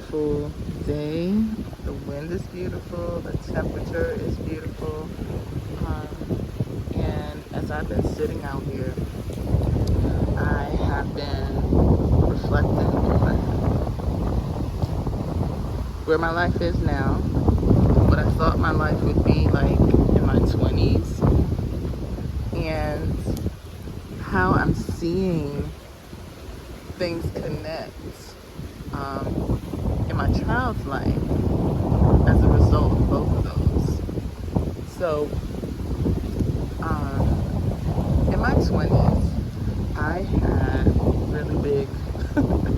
beautiful day. The wind is beautiful. The temperature is beautiful. And as I've been sitting out here, I have been reflecting on where my life is now, what I thought my life would be like in my 20s, and how I'm seeing things connect in my child's life as a result of both of those. So, in my 20s, I had really big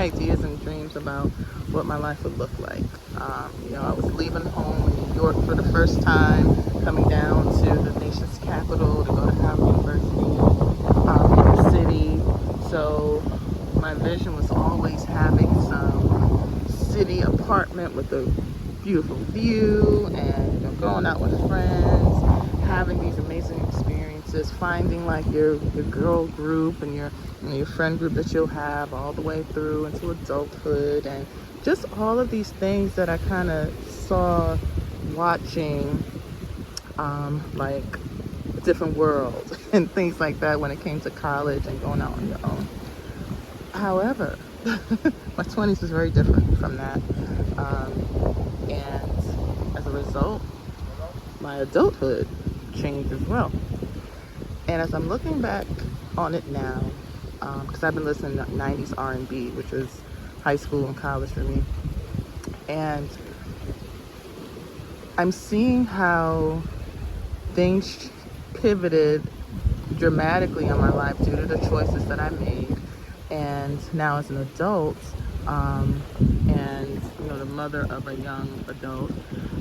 ideas and dreams about what my life would look like. I was leaving home in New York for the first time, coming down to the nation's capital to go to Howard University in the city. So my vision was always having some city apartment with a beautiful view and going out with friends, having these amazing experiences, finding like your girl group and your friend group that you'll have all the way through into adulthood, and just all of these things that I kind of saw watching like a different world and things like that when it came to college and going out on your own. However, my 20s was very different from that. And as a result, my adulthood changed as well. And as I'm looking back on it now, because I've been listening to 90s R&B, which was high school and college for me, and I'm seeing how things pivoted dramatically in my life due to the choices that I made. And now as an adult, and the mother of a young adult,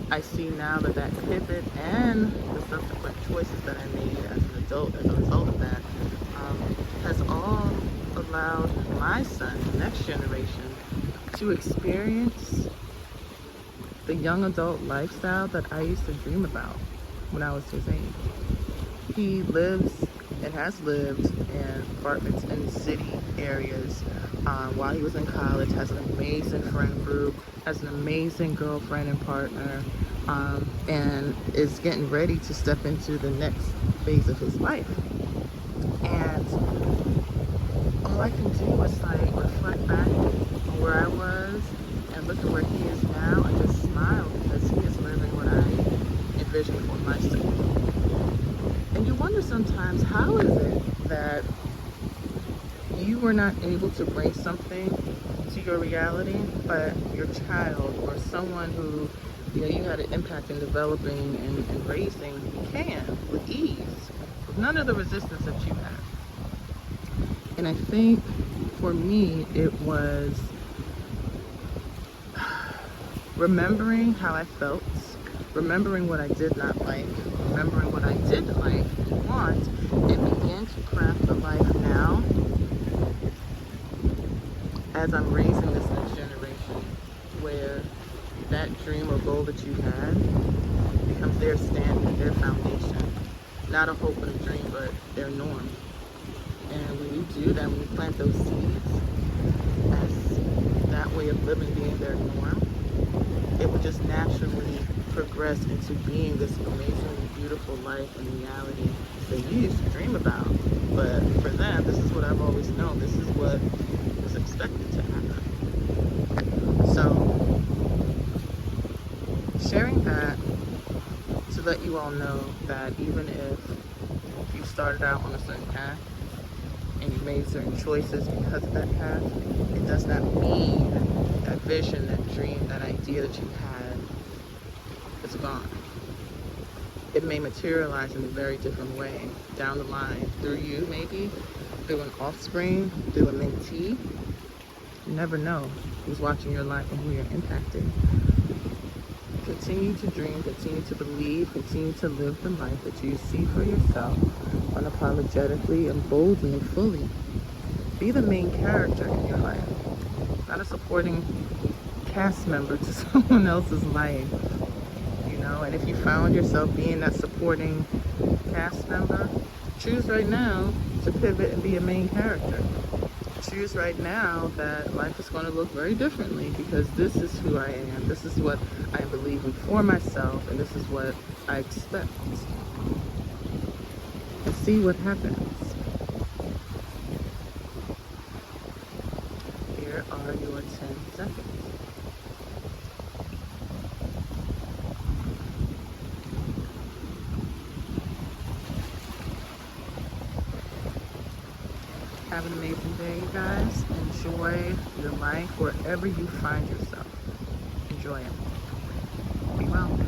I see now that pivot and the subsequent choices that I made as an adult as a result of that has all allowed my son, the next generation, to experience the young adult lifestyle that I used to dream about when I was his age. He lives and has lived in apartments in city areas while he was in college, has an amazing friend group, has an amazing girlfriend and partner, and is getting ready to step into the next phase of his life. And all I can do is like reflect back on where I was and look at where he is now and just smile, because he is living what I envisioned for myself. And you wonder sometimes, how is it that you were not able to bring something to your reality, but your child or someone who you had an impact in developing and raising can with ease, with none of the resistance that you had? And I think for me, it was remembering how I felt, remembering what I did not like, remembering what I did like and want, and begin to craft a life now as I'm raising this next generation, where that dream or goal that you had becomes their standard, their foundation. Not a hope and a dream, but their norm. And when you do that, when you plant those seeds as that way of living being their norm, it would just naturally progress into being this amazingly beautiful life and reality that you used to dream about. But for them, this is what I've always known. This is what was expected to happen. So, sharing that to let you all know that even if you started out on a certain path and you made certain choices because of that path, it does not mean that vision, that dream, that idea that you had is gone. It may materialize in a very different way down the line, through you maybe, through an offspring, through a mentee. You never know who's watching your life and who you're impacting. Continue to dream, continue to believe, continue to live the life that you see for yourself unapologetically and boldly and fully. Be the main character in your life, not a supporting cast member to someone else's life. And if you found yourself being that supporting cast member, choose right now to pivot and be a main character. Choose choose right now that life is going to look very differently, because this is who I am. This is what I am believing for myself, and this is what I expect. And see what happens. Here are your 10 seconds. Have an amazing day, you guys. Enjoy your life wherever you find yourself. Enjoy it. Be well.